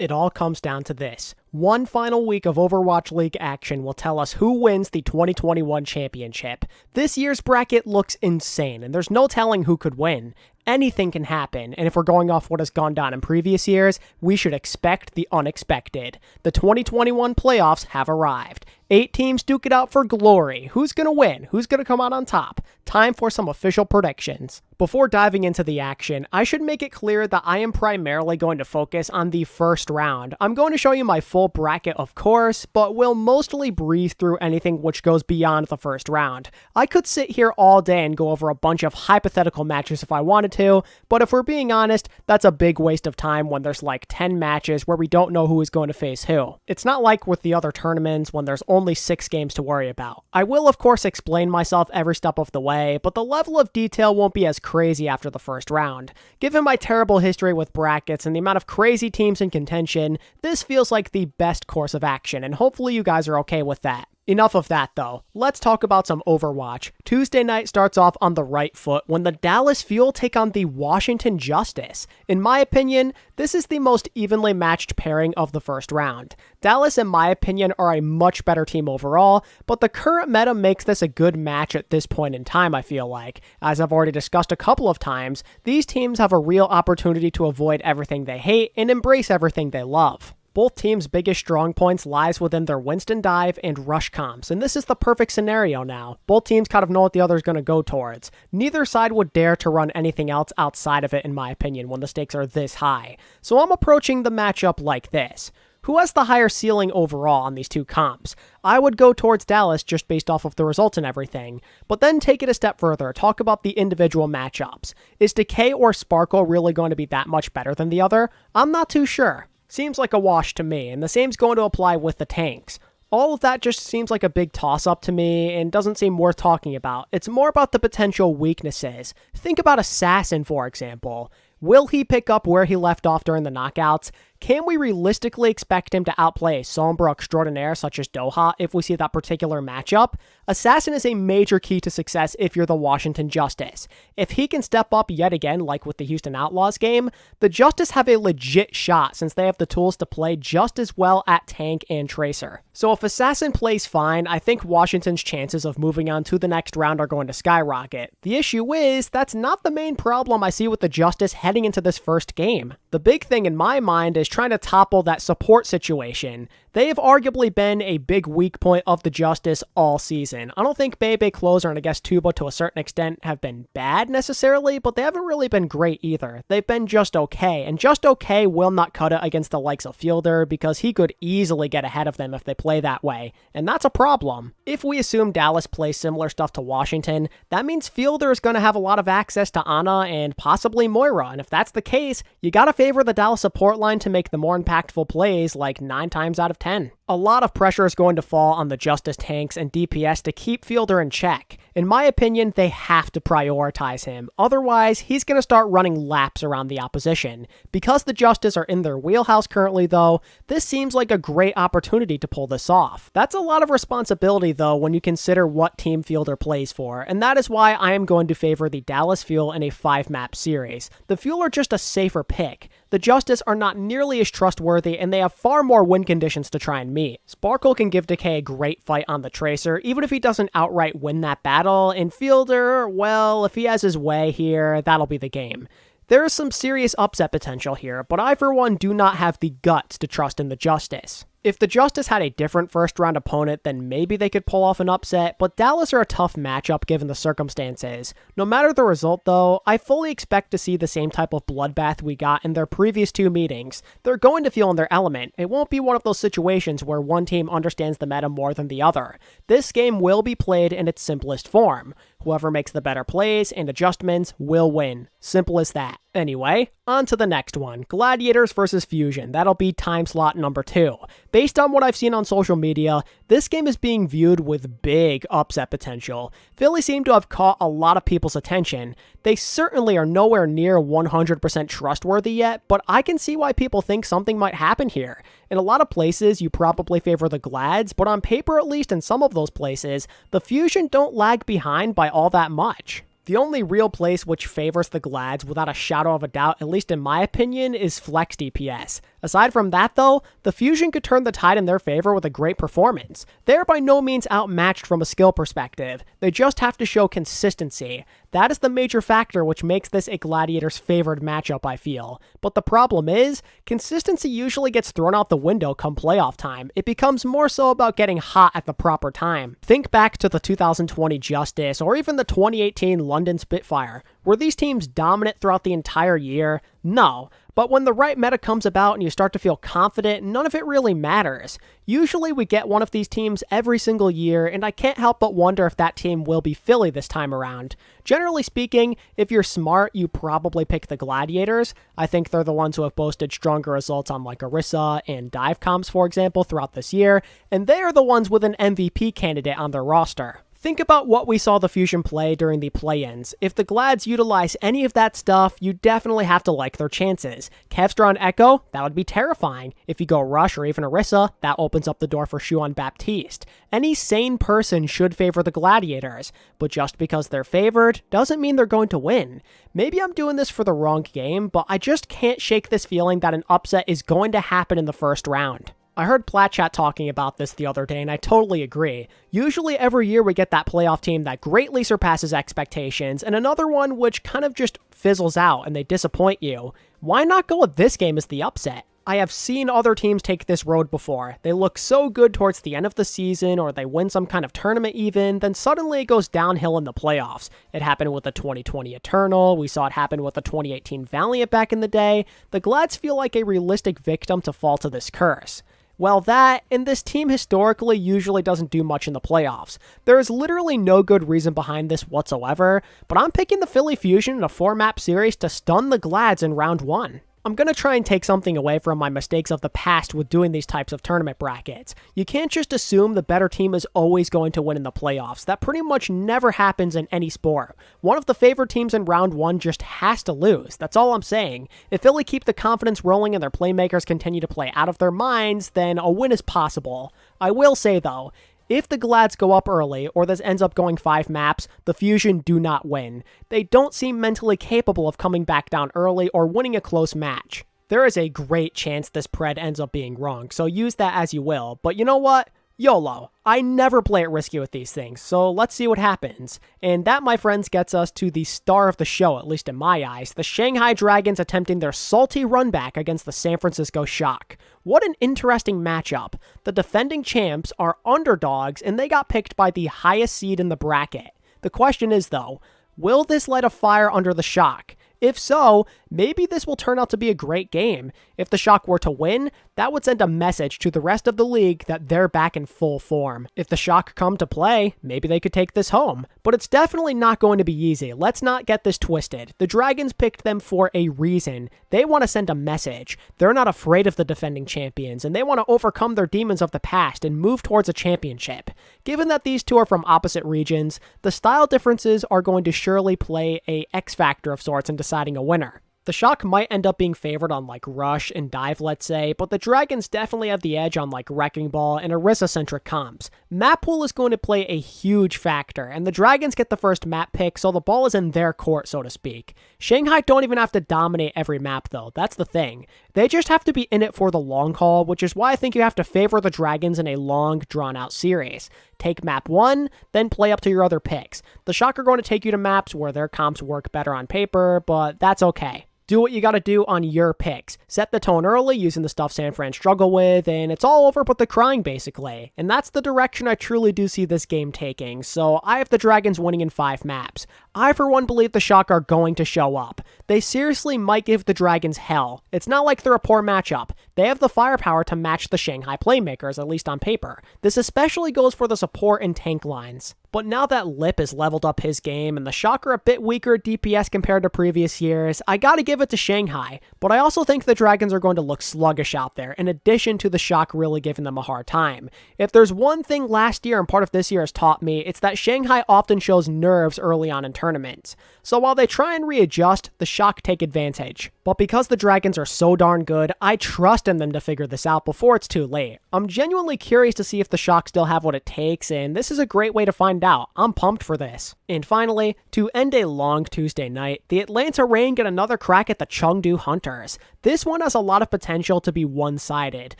It all comes down to this. One final week of Overwatch League action will tell us who wins the 2021 championship. This year's bracket looks insane, and there's no telling who could win. Anything can happen, and if we're going off what has gone down in previous years, we should expect the unexpected. The 2021 playoffs have arrived. 8 teams duke it out for glory. Who's going to win? Who's going to come out on top? Time for some official predictions. Before diving into the action, I should make it clear that I am primarily going to focus on the first round. I'm going to show you my full bracket, of course, but will mostly breeze through anything which goes beyond the first round. I could sit here all day and go over a bunch of hypothetical matches if I wanted to, but if we're being honest, that's a big waste of time when there's like 10 matches where we don't know who is going to face who. It's not like with the other tournaments when there's only 6 games to worry about. I will of course explain myself every step of the way, but the level of detail won't be as crazy after the first round. Given my terrible history with brackets and the amount of crazy teams in contention, this feels like the best course of action, and hopefully you guys are okay with that. Enough of that though. Let's talk about some Overwatch. Tuesday night starts off on the right foot when the Dallas Fuel take on the Washington Justice. In my opinion, this is the most evenly matched pairing of the first round. Dallas, in my opinion, are a much better team overall, but the current meta makes this a good match at this point in time, I feel like. As I've already discussed a couple of times, these teams have a real opportunity to avoid everything they hate and embrace everything they love. Both teams' biggest strong points lies within their Winston dive and rush comps, and this is the perfect scenario now. Both teams kind of know what the other is going to go towards. Neither side would dare to run anything else outside of it, in my opinion, when the stakes are this high. So I'm approaching the matchup like this. Who has the higher ceiling overall on these two comps? I would go towards Dallas just based off of the results and everything, but then take it a step further, talk about the individual matchups. Is Decay or Sparkle really going to be that much better than the other? I'm not too sure. Seems like a wash to me, and the same's going to apply with the tanks. All of that just seems like a big toss-up to me and doesn't seem worth talking about. It's more about the potential weaknesses. Think about Assassin, for example. Will he pick up where he left off during the knockouts? Can we realistically expect him to outplay a Sombra extraordinaire such as Doha if we see that particular matchup? Assassin is a major key to success if you're the Washington Justice. If he can step up yet again, like with the Houston Outlaws game, the Justice have a legit shot since they have the tools to play just as well at tank and tracer. So if Assassin plays fine, I think Washington's chances of moving on to the next round are going to skyrocket. The issue is, that's not the main problem I see with the Justice heading into this first game. The big thing in my mind is trying to topple that support situation. They have arguably been a big weak point of the Justice all season. I don't think Bebe Closer and I guess Tuba to a certain extent have been bad necessarily, but they haven't really been great either. They've been just okay, and just okay will not cut it against the likes of Fielder because he could easily get ahead of them if they play that way, and that's a problem. If we assume Dallas plays similar stuff to Washington, that means Fielder is going to have a lot of access to Ana and possibly Moira, and if that's the case, you gotta favor the Dallas support line to make the more impactful plays like 9 times out of 10. A lot of pressure is going to fall on the Justice tanks and DPS to keep Fielder in check. In my opinion, they have to prioritize him. Otherwise, he's going to start running laps around the opposition. Because the Justice are in their wheelhouse currently though, this seems like a great opportunity to pull this off. That's a lot of responsibility though when you consider what team Fielder plays for, and that is why I am going to favor the Dallas Fuel in a 5-map series. The Fuel are just a safer pick. The Justice are not nearly as trustworthy, and they have far more win conditions to try and meet. Sparkle can give Decay a great fight on the Tracer, even if he doesn't outright win that battle, and Fielder, well, if he has his way here, that'll be the game. There is some serious upset potential here, but I for one do not have the guts to trust in the Justice. If the Justice had a different first-round opponent, then maybe they could pull off an upset, but Dallas are a tough matchup given the circumstances. No matter the result, though, I fully expect to see the same type of bloodbath we got in their previous 2 meetings. They're going to feel in their element. It won't be one of those situations where one team understands the meta more than the other. This game will be played in its simplest form. Whoever makes the better plays and adjustments will win. Simple as that. Anyway, on to the next one. Gladiators versus Fusion. That'll be time slot number 2. Based on what I've seen on social media, this game is being viewed with big upset potential. Philly seem to have caught a lot of people's attention. They certainly are nowhere near 100% trustworthy yet, but I can see why people think something might happen here. In a lot of places, you probably favor the Glads, but on paper at least in some of those places, the Fusion don't lag behind by all that much. The only real place which favors the Glads without a shadow of a doubt, at least in my opinion, is flex DPS. Aside from that though, the Fusion could turn the tide in their favor with a great performance. They are by no means outmatched from a skill perspective, they just have to show consistency. That is the major factor which makes this a Gladiators favored matchup, I feel. But the problem is, consistency usually gets thrown out the window come playoff time. It becomes more so about getting hot at the proper time. Think back to the 2020 Justice or even the 2018 London Spitfire. Were these teams dominant throughout the entire year? No. But when the right meta comes about and you start to feel confident, none of it really matters. Usually we get one of these teams every single year, and I can't help but wonder if that team will be Philly this time around. Generally speaking, if you're smart, you probably pick the Gladiators. I think they're the ones who have boasted stronger results on like Orisa and dive comps, for example, throughout this year, and they are the ones with an MVP candidate on their roster. Think about what we saw the Fusion play during the play-ins. If the Glads utilize any of that stuff, you definitely have to like their chances. Kevstra and Echo, that would be terrifying. If you go Rush or even Orisa, that opens up the door for Shuan Baptiste. Any sane person should favor the Gladiators, but just because they're favored doesn't mean they're going to win. Maybe I'm doing this for the wrong game, but I just can't shake this feeling that an upset is going to happen in the first round. I heard Platchat talking about this the other day, and I totally agree. Usually every year we get that playoff team that greatly surpasses expectations, and another one which kind of just fizzles out and they disappoint you. Why not go with this game as the upset? I have seen other teams take this road before. They look so good towards the end of the season, or they win some kind of tournament even, then suddenly it goes downhill in the playoffs. It happened with the 2020 Eternal, we saw it happen with the 2018 Valiant back in the day. The Glads feel like a realistic victim to fall to this curse. Well, that, and this team historically usually doesn't do much in the playoffs. There is literally no good reason behind this whatsoever, but I'm picking the Philly Fusion in a 4-map series to stun the Glads in round 1. I'm going to try and take something away from my mistakes of the past with doing these types of tournament brackets. You can't just assume the better team is always going to win in the playoffs. That pretty much never happens in any sport. One of the favored teams in round 1 just has to lose. That's all I'm saying. If Philly keep the confidence rolling and their playmakers continue to play out of their minds, then a win is possible. I will say though, if the Glads go up early, or this ends up going 5 maps, the Fusion do not win. They don't seem mentally capable of coming back down early or winning a close match. There is a great chance this pred ends up being wrong, so use that as you will. But you know what? YOLO. I never play it risky with these things, so let's see what happens. And that, my friends, gets us to the star of the show, at least in my eyes, the Shanghai Dragons attempting their salty run back against the San Francisco Shock. What an interesting matchup. The defending champs are underdogs, and they got picked by the highest seed in the bracket. The question is, though, will this light a fire under the Shock? If so, maybe this will turn out to be a great game. If the Shock were to win, that would send a message to the rest of the league that they're back in full form. If the Shock come to play, maybe they could take this home. But it's definitely not going to be easy. Let's not get this twisted. The Dragons picked them for a reason. They want to send a message. They're not afraid of the defending champions, and they want to overcome their demons of the past and move towards a championship. Given that these two are from opposite regions, the style differences are going to surely play a X factor of sorts in deciding a winner. The Shock might end up being favored on like Rush and Dive, let's say, but the Dragons definitely have the edge on like Wrecking Ball and Orisa-centric comps. Map pool is going to play a huge factor, and the Dragons get the first map pick, so the ball is in their court, so to speak. Shanghai don't even have to dominate every map though, that's the thing. They just have to be in it for the long haul, which is why I think you have to favor the Dragons in a long, drawn-out series. Take map 1, then play up to your other picks. The Shock are going to take you to maps where their comps work better on paper, but that's okay. Do what you gotta do on your picks. Set the tone early using the stuff San Fran struggle with, and it's all over but the crying, basically. And that's the direction I truly do see this game taking, so I have the Dragons winning in 5 maps. I, for one, believe the Shock are going to show up. They seriously might give the Dragons hell. It's not like they're a poor matchup. They have the firepower to match the Shanghai playmakers, at least on paper. This especially goes for the support and tank lines. But now that Lip has leveled up his game and the Shock are a bit weaker at DPS compared to previous years, I gotta give it to Shanghai. But I also think the Dragons are going to look sluggish out there, in addition to the Shock really giving them a hard time. If there's one thing last year and part of this year has taught me, it's that Shanghai often shows nerves early on in tournaments. So while they try and readjust, the Shock take advantage. But because the Dragons are so darn good, I trust in them to figure this out before it's too late. I'm genuinely curious to see if the Shock still have what it takes, and this is a great way to find out. I'm pumped for this. And finally, to end a long Tuesday night, the Atlanta Reign get another crack at the Chengdu Hunters. This one has a lot of potential to be one-sided.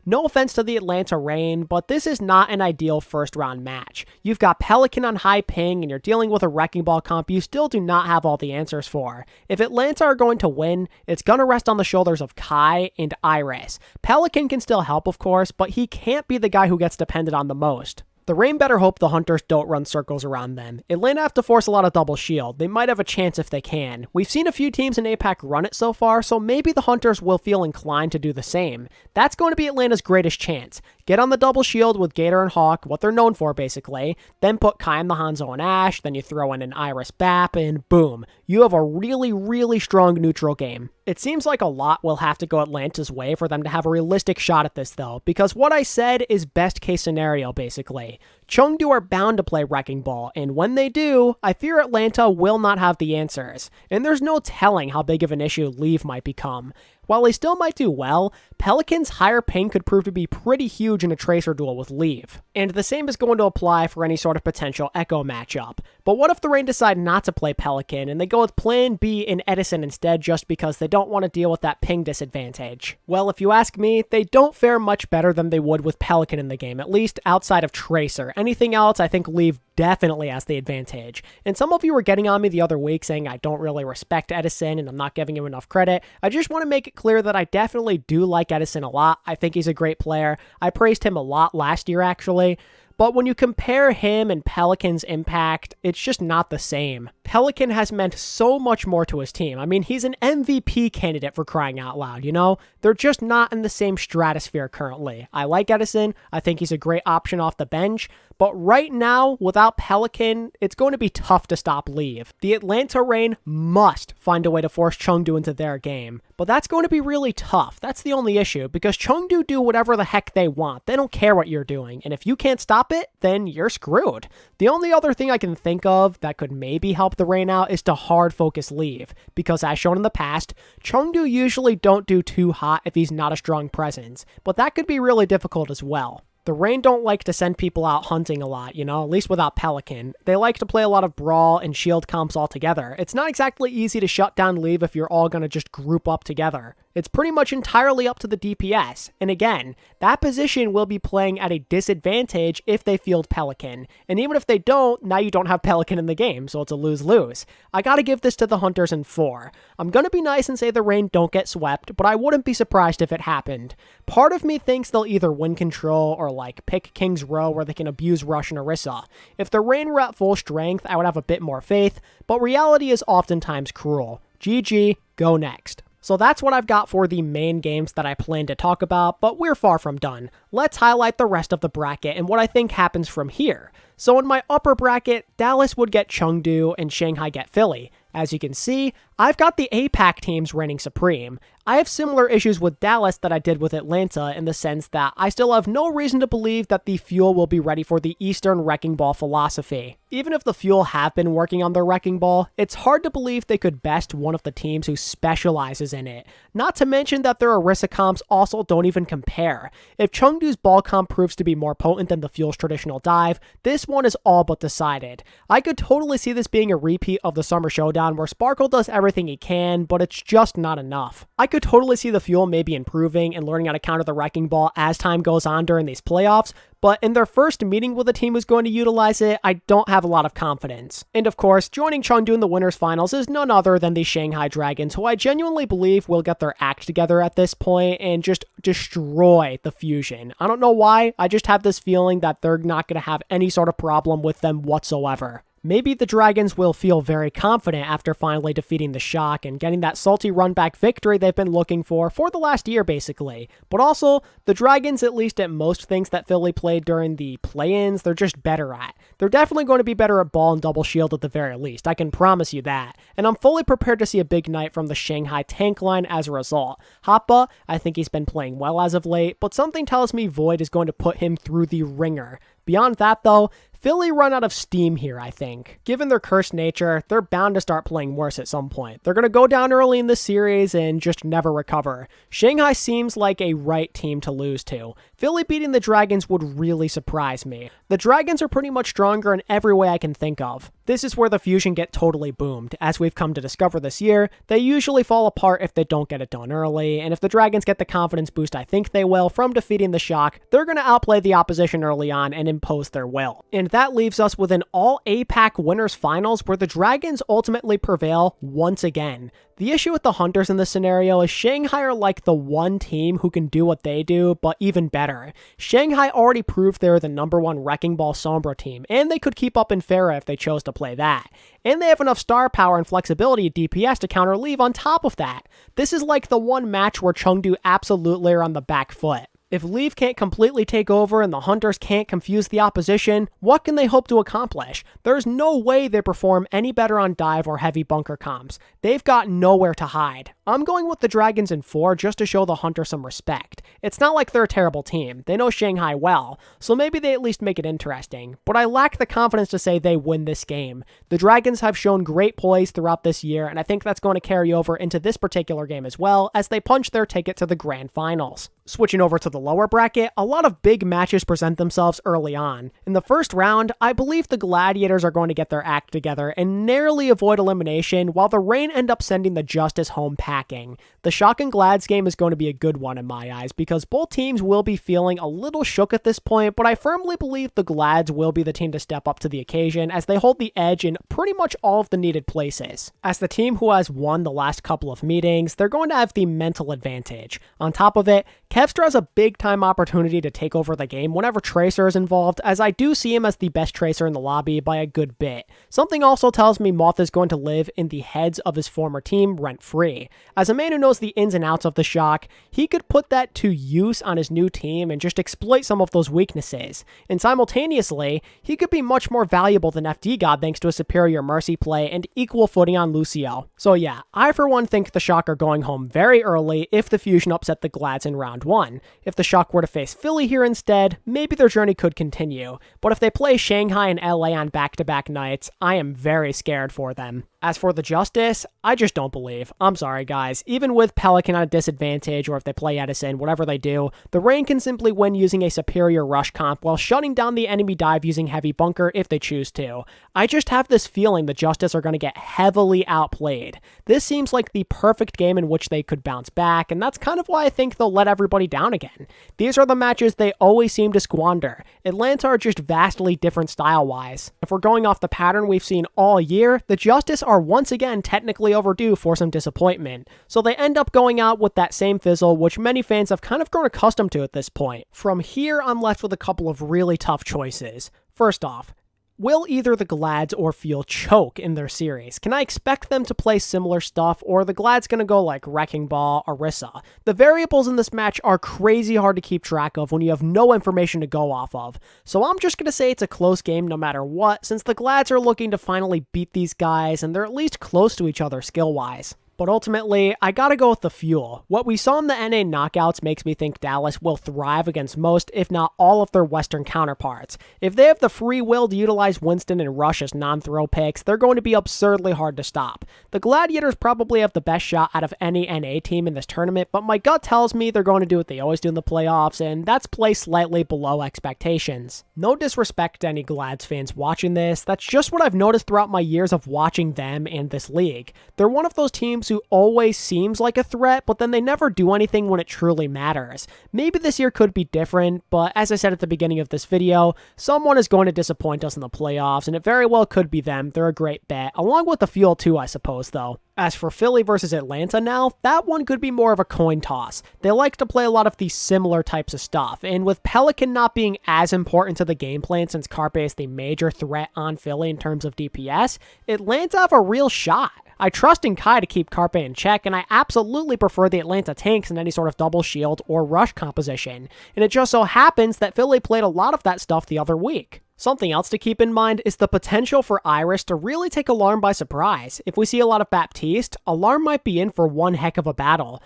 No offense to the Atlanta Reign, but this is not an ideal first-round match. You've got Pelican on high ping, and you're dealing with a Wrecking Ball comp you still do not have all the answers for. If Atlanta are going to win, it's going to rest on the shoulders of Kai and Iris. Pelican can still help, of course, but he can't be the guy who gets depended on the most. The Reign better hope the Hunters don't run circles around them. Atlanta have to force a lot of double shield. They might have a chance if they can. We've seen a few teams in APAC run it so far, so maybe the Hunters will feel inclined to do the same. That's going to be Atlanta's greatest chance. Get on the double shield with Gator and Hawk, what they're known for basically, then put Kai in the Hanzo and Ashe, then you throw in an Iris Bap, and boom, you have a really strong neutral game. It seems like a lot will have to go Atlanta's way for them to have a realistic shot at this though, because what I said is best case scenario basically. Chengdu are bound to play Wrecking Ball, and when they do, I fear Atlanta will not have the answers, and there's no telling how big of an issue Leave might become. While they still might do well, Pelican's higher ping could prove to be pretty huge in a Tracer duel with Leave. And the same is going to apply for any sort of potential Echo matchup. But what if the Reign decide not to play Pelican and they go with Plan B in Edison instead just because they don't want to deal with that ping disadvantage? Well, if you ask me, they don't fare much better than they would with Pelican in the game, at least outside of Tracer. Anything else, I think Leave definitely has the advantage. And some of you were getting on me the other week saying I don't really respect Edison and I'm not giving him enough credit. I just want to make it clear that I definitely do like Edison a lot. I think he's a great player. I praised him a lot last year actually. But when you compare him and Pelican's impact, it's just not the same. Pelican has meant so much more to his team. I mean, he's an MVP candidate for crying out loud, you know? They're just not in the same stratosphere currently. I like Edison. I think he's a great option off the bench. But right now, without Pelican, it's going to be tough to stop Leave. The Atlanta Reign must find a way to force Chengdu into their game. But that's going to be really tough. That's the only issue, because Chengdu do whatever the heck they want. They don't care what you're doing, and if you can't stop it, then you're screwed. The only other thing I can think of that could maybe help the Reign out is to hard focus Leave, because as shown in the past, Chengdu usually don't do too hot if he's not a strong presence, but that could be really difficult as well. The Reign don't like to send people out hunting a lot, you know, at least without Pelican. They like to play a lot of Brawl and Shield comps all together. It's not exactly easy to shut down Leave if you're all going to just group up together. It's pretty much entirely up to the DPS, and again, that position will be playing at a disadvantage if they field Pelican, and even if they don't, now you don't have Pelican in the game, so it's a lose-lose. I gotta give this to the Hunters in 4. I'm gonna be nice and say the Reign don't get swept, but I wouldn't be surprised if it happened. Part of me thinks they'll either win control or like pick King's Row where they can abuse Rush and Orisa. If the Reign were at full strength, I would have a bit more faith, but reality is oftentimes cruel. GG, go next. So that's what I've got for the main games that I plan to talk about, but we're far from done. Let's highlight the rest of the bracket and what I think happens from here. So in my upper bracket, Dallas would get Chengdu and Shanghai get Philly. As you can see, I've got the APAC teams reigning supreme. I have similar issues with Dallas that I did with Atlanta in the sense that I still have no reason to believe that the Fuel will be ready for the Eastern Wrecking Ball philosophy. Even if the Fuel have been working on their Wrecking Ball, it's hard to believe they could best one of the teams who specializes in it. Not to mention that their Orisa comps also don't even compare. If Chengdu's ball comp proves to be more potent than the Fuel's traditional dive, this one is all but decided. I could totally see this being a repeat of the Summer Showdown where Sparkle does everything he can, but it's just not enough. I could totally see the Fuel maybe improving and learning how to counter the Wrecking Ball as time goes on during these playoffs, but in their first meeting with a team who's going to utilize it, I don't have a lot of confidence. And of course, joining Chengdu in the winners finals is none other than the Shanghai Dragons, who I genuinely believe will get their act together at this point and just destroy the Fusion. I don't know why, I just have this feeling that they're not going to have any sort of problem with them whatsoever. Maybe the Dragons will feel very confident after finally defeating the Shock and getting that salty run-back victory they've been looking for the last year, basically. But also, the Dragons, at least at most things that Philly played during the play-ins, they're just better at. They're definitely going to be better at ball and double shield at the very least, I can promise you that. And I'm fully prepared to see a big night from the Shanghai tank line as a result. Hoppa, I think he's been playing well as of late, but something tells me Void is going to put him through the ringer. Beyond that though, Philly run out of steam here, I think. Given their cursed nature, they're bound to start playing worse at some point. They're going to go down early in the series and just never recover. Shanghai seems like a right team to lose to. Philly beating the Dragons would really surprise me. The Dragons are pretty much stronger in every way I can think of. This is where the Fusion get totally boomed. As we've come to discover this year, they usually fall apart if they don't get it done early, and if the Dragons get the confidence boost I think they will from defeating the Shock, they're going to outplay the opposition early on and impose their will. And that leaves us with an all APAC winners finals where the Dragons ultimately prevail once again. The issue with the Hunters in this scenario is Shanghai are like the one team who can do what they do, but even better. Shanghai already proved they're the #1 Wrecking Ball Sombra team, and they could keep up in Pharah if they chose to play that. And they have enough star power and flexibility at DPS to counter Leave on top of that. This is like the one match where Chengdu absolutely are on the back foot. If Leave can't completely take over and the Hunters can't confuse the opposition, what can they hope to accomplish? There's no way they perform any better on dive or heavy bunker comps. They've got nowhere to hide. I'm going with the Dragons in 4 just to show the Hunters some respect. It's not like they're a terrible team. They know Shanghai well, so maybe they at least make it interesting. But I lack the confidence to say they win this game. The Dragons have shown great poise throughout this year, and I think that's going to carry over into this particular game as well, as they punch their ticket to the grand finals. Switching over to the lower bracket, a lot of big matches present themselves early on. In the first round, I believe the Gladiators are going to get their act together and narrowly avoid elimination, while the Reign end up sending the Justice home packing. The Shock and Glads game is going to be a good one in my eyes, because both teams will be feeling a little shook at this point, but I firmly believe the Glads will be the team to step up to the occasion, as they hold the edge in pretty much all of the needed places. As the team who has won the last couple of meetings, they're going to have the mental advantage. On top of it, Kevstra has a big-time opportunity to take over the game whenever Tracer is involved, as I do see him as the best Tracer in the lobby by a good bit. Something also tells me Moth is going to live in the heads of his former team rent-free. As a man who knows the ins and outs of the Shock, he could put that to use on his new team and just exploit some of those weaknesses. And simultaneously, he could be much more valuable than FD God thanks to a superior Mercy play and equal footing on Lucio. So yeah, I for one think the Shock are going home very early if the Fusion upset the Glads in round 1. If the Shock were to face Philly here instead, maybe their journey could continue. But if they play Shanghai and LA on back-to-back nights, I am very scared for them. As for the Justice, I just don't believe. I'm sorry guys, even with Pelican at a disadvantage or if they play Edison, whatever they do, the Reign can simply win using a superior rush comp while shutting down the enemy dive using heavy bunker if they choose to. I just have this feeling the Justice are going to get heavily outplayed. This seems like the perfect game in which they could bounce back, and that's kind of why I think they'll let everybody down again. These are the matches they always seem to squander. Atlanta are just vastly different style-wise. If we're going off the pattern we've seen all year, the Justice are once again technically overdue for some disappointment, so they end up going out with that same fizzle which many fans have kind of grown accustomed to at this point. From here, I'm left with a couple of really tough choices. First off, will either the Glads or Fuel choke in their series? Can I expect them to play similar stuff, or are the Glads going to go like Wrecking Ball, Orisa? The variables in this match are crazy hard to keep track of when you have no information to go off of, so I'm just going to say it's a close game no matter what, since the Glads are looking to finally beat these guys, and they're at least close to each other skill-wise. But ultimately, I gotta go with the Fuel. What we saw in the NA knockouts makes me think Dallas will thrive against most, if not all, of their Western counterparts. If they have the free will to utilize Winston and Rush as non-throw picks, they're going to be absurdly hard to stop. The Gladiators probably have the best shot out of any NA team in this tournament, but my gut tells me they're going to do what they always do in the playoffs, and that's play slightly below expectations. No disrespect to any Glads fans watching this, that's just what I've noticed throughout my years of watching them and this league. They're one of those teams who always seems like a threat, but then they never do anything when it truly matters. Maybe this year could be different, but as I said at the beginning of this video, someone is going to disappoint us in the playoffs, and it very well could be them. They're a great bet, along with the Fuel too, I suppose, though. As for Philly versus Atlanta now, that one could be more of a coin toss. They like to play a lot of these similar types of stuff, and with Pelican not being as important to the game plan since Carpe is the major threat on Philly in terms of DPS, Atlanta have a real shot. I trust in Kai to keep Carpe in check, and I absolutely prefer the Atlanta tanks in any sort of double shield or rush composition, and it just so happens that Philly played a lot of that stuff the other week. Something else to keep in mind is the potential for Iris to really take Alarm by surprise. If we see a lot of Baptiste, Alarm might be in for one heck of a battle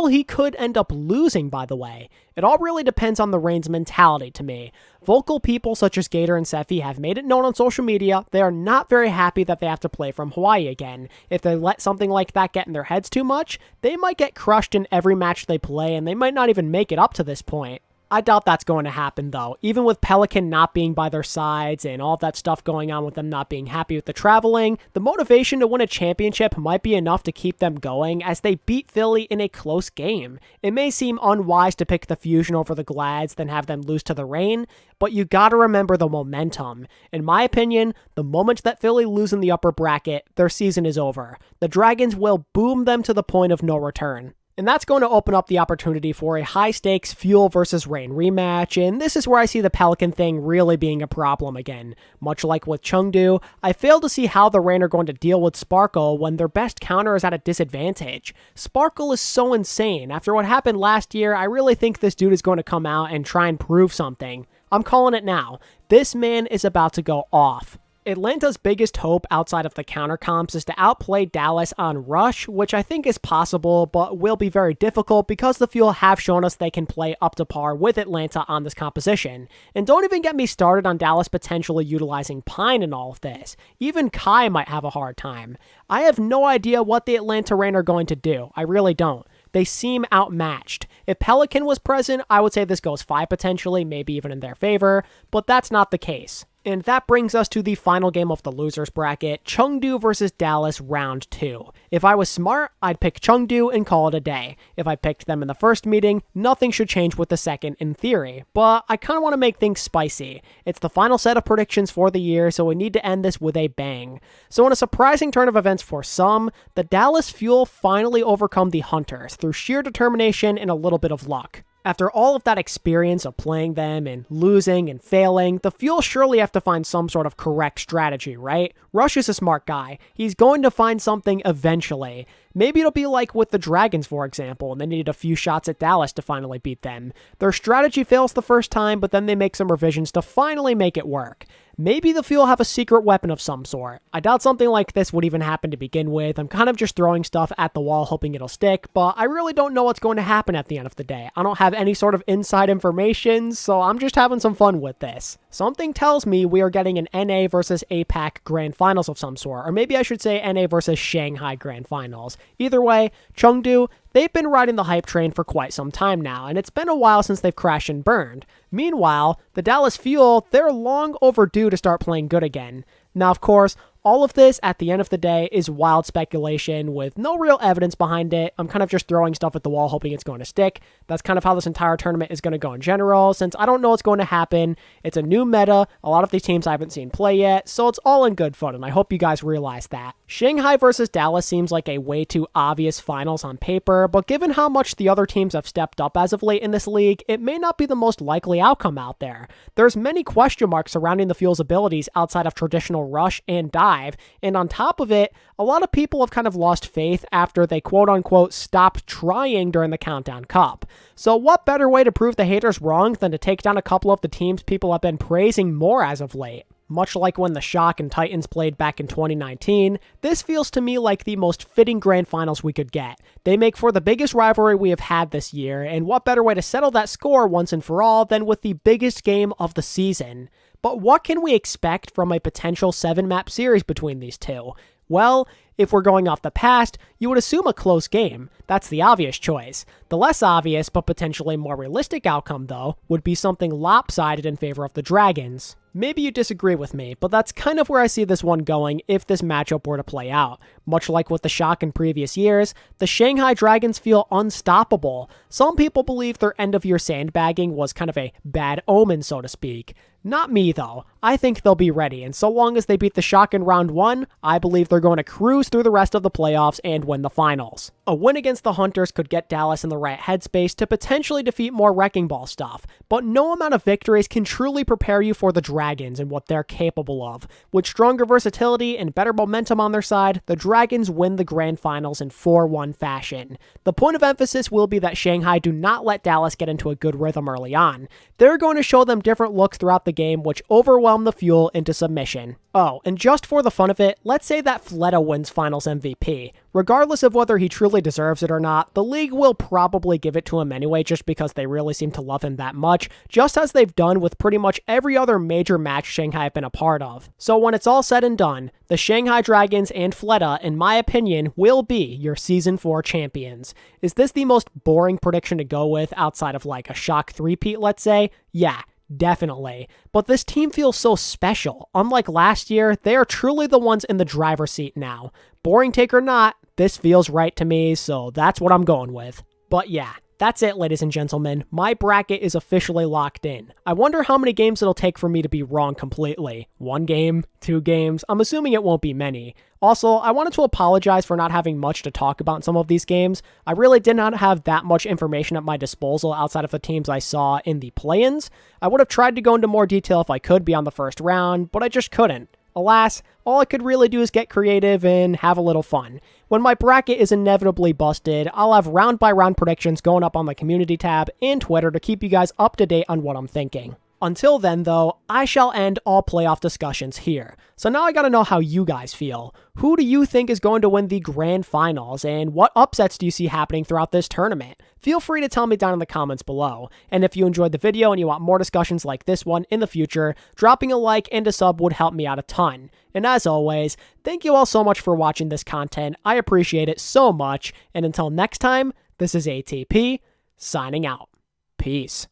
he could end up losing, by the way. It all really depends on the Reign's mentality to me. Vocal people such as Gator and Sephi have made it known on social media they are not very happy that they have to play from Hawaii again. If they let something like that get in their heads too much, they might get crushed in every match they play and they might not even make it up to this point. I doubt that's going to happen though. Even with Pelican not being by their sides and all that stuff going on with them not being happy with the traveling, the motivation to win a championship might be enough to keep them going as they beat Philly in a close game. It may seem unwise to pick the Fusion over the Glads than have them lose to the Reign, but you gotta remember the momentum. In my opinion, the moment that Philly lose in the upper bracket, their season is over. The Dragons will boom them to the point of no return. And that's going to open up the opportunity for a high-stakes Fuel versus Reign rematch, and this is where I see the Pelican thing really being a problem again. Much like with Chengdu, I fail to see how the Reign are going to deal with Sparkle when their best counter is at a disadvantage. Sparkle is so insane. After what happened last year, I really think this dude is going to come out and try and prove something. I'm calling it now. This man is about to go off. Atlanta's biggest hope outside of the counter comps is to outplay Dallas on Rush, which I think is possible, but will be very difficult because the Fuel have shown us they can play up to par with Atlanta on this composition. And don't even get me started on Dallas potentially utilizing Pine in all of this. Even Kai might have a hard time. I have no idea what the Atlanta Reign are going to do. I really don't. They seem outmatched. If Pelican was present, I would say this goes 5 potentially, maybe even in their favor, but that's not the case. And that brings us to the final game of the losers bracket, Chengdu versus Dallas round 2. If I was smart, I'd pick Chengdu and call it a day. If I picked them in the first meeting, nothing should change with the second in theory. But I kind of want to make things spicy. It's the final set of predictions for the year, so we need to end this with a bang. So in a surprising turn of events for some, the Dallas Fuel finally overcome the Hunters through sheer determination and a little bit of luck. After all of that experience of playing them and losing and failing, the Fuel surely have to find some sort of correct strategy, right? Rush is a smart guy. He's going to find something eventually. Maybe it'll be like with the Dragons, for example, and they needed a few shots at Dallas to finally beat them. Their strategy fails the first time, but then they make some revisions to finally make it work. Maybe the Fuel have a secret weapon of some sort. I doubt something like this would even happen to begin with. I'm kind of just throwing stuff at the wall hoping it'll stick, but I really don't know what's going to happen at the end of the day. I don't have any sort of inside information, so I'm just having some fun with this. Something tells me we are getting an NA versus APAC Grand Finals of some sort, or maybe I should say NA versus Shanghai Grand Finals. Either way, Chengdu, they've been riding the hype train for quite some time now, and it's been a while since they've crashed and burned. Meanwhile, the Dallas Fuel, they're long overdue to start playing good again. Now, of course, all of this, at the end of the day, is wild speculation with no real evidence behind it. I'm kind of just throwing stuff at the wall hoping it's going to stick. That's kind of how this entire tournament is going to go in general, since I don't know what's going to happen. It's a new meta. A lot of these teams I haven't seen play yet, so it's all in good fun, and I hope you guys realize that. Shanghai versus Dallas seems like a way too obvious finals on paper, but given how much the other teams have stepped up as of late in this league, it may not be the most likely outcome out there. There's many question marks surrounding the Fuel's abilities outside of traditional rush and dive, and on top of it, a lot of people have kind of lost faith after they quote-unquote stopped trying during the Countdown Cup. So what better way to prove the haters wrong than to take down a couple of the teams people have been praising more as of late? Much like when the Shock and Titans played back in 2019, this feels to me like the most fitting Grand Finals we could get. They make for the biggest rivalry we have had this year, and what better way to settle that score once and for all than with the biggest game of the season? But what can we expect from a potential 7-map series between these two? Well, if we're going off the past, you would assume a close game. That's the obvious choice. The less obvious, but potentially more realistic outcome, though, would be something lopsided in favor of the Dragons. Maybe you disagree with me, but that's kind of where I see this one going if this matchup were to play out. Much like with the Shock in previous years, the Shanghai Dragons feel unstoppable. Some people believe their end-of-year sandbagging was kind of a bad omen, so to speak. Not me, though. I think they'll be ready, and so long as they beat the Shock in round 1, I believe they're going to cruise cruise through the rest of the playoffs and win the finals. A win against the Hunters could get Dallas in the right headspace to potentially defeat more Wrecking Ball stuff, but no amount of victories can truly prepare you for the Dragons and what they're capable of. With stronger versatility and better momentum on their side, the Dragons win the grand finals in 4-1 fashion. The point of emphasis will be that Shanghai do not let Dallas get into a good rhythm early on. They're going to show them different looks throughout the game which overwhelm the Fuel into submission. Oh, and just for the fun of it, let's say that Fleta wins Finals MVP. Regardless of whether he truly deserves it or not, the league will probably give it to him anyway just because they really seem to love him that much, just as they've done with pretty much every other major match Shanghai have been a part of. So when it's all said and done, the Shanghai Dragons and Fleta, in my opinion, will be your Season 4 champions. Is this the most boring prediction to go with outside of like a shock three-peat, let's say? Yeah. Definitely. But this team feels so special. Unlike last year, they are truly the ones in the driver's seat now. Boring take or not, this feels right to me, so that's what I'm going with. But yeah, that's it, ladies and gentlemen. My bracket is officially locked in. I wonder how many games it'll take for me to be wrong completely. 1 game? 2 games? I'm assuming it won't be many. Also, I wanted to apologize for not having much to talk about in some of these games. I really did not have that much information at my disposal outside of the teams I saw in the play-ins. I would have tried to go into more detail if I could beyond the first round, but I just couldn't. Alas, all I could really do is get creative and have a little fun. When my bracket is inevitably busted, I'll have round-by-round predictions going up on the community tab and Twitter to keep you guys up to date on what I'm thinking. Until then, though, I shall end all playoff discussions here. So now I gotta know how you guys feel. Who do you think is going to win the grand finals, and what upsets do you see happening throughout this tournament? Feel free to tell me down in the comments below. And if you enjoyed the video and you want more discussions like this one in the future, dropping a like and a sub would help me out a ton. And as always, thank you all so much for watching this content. I appreciate it so much. And until next time, this is ATP, signing out. Peace.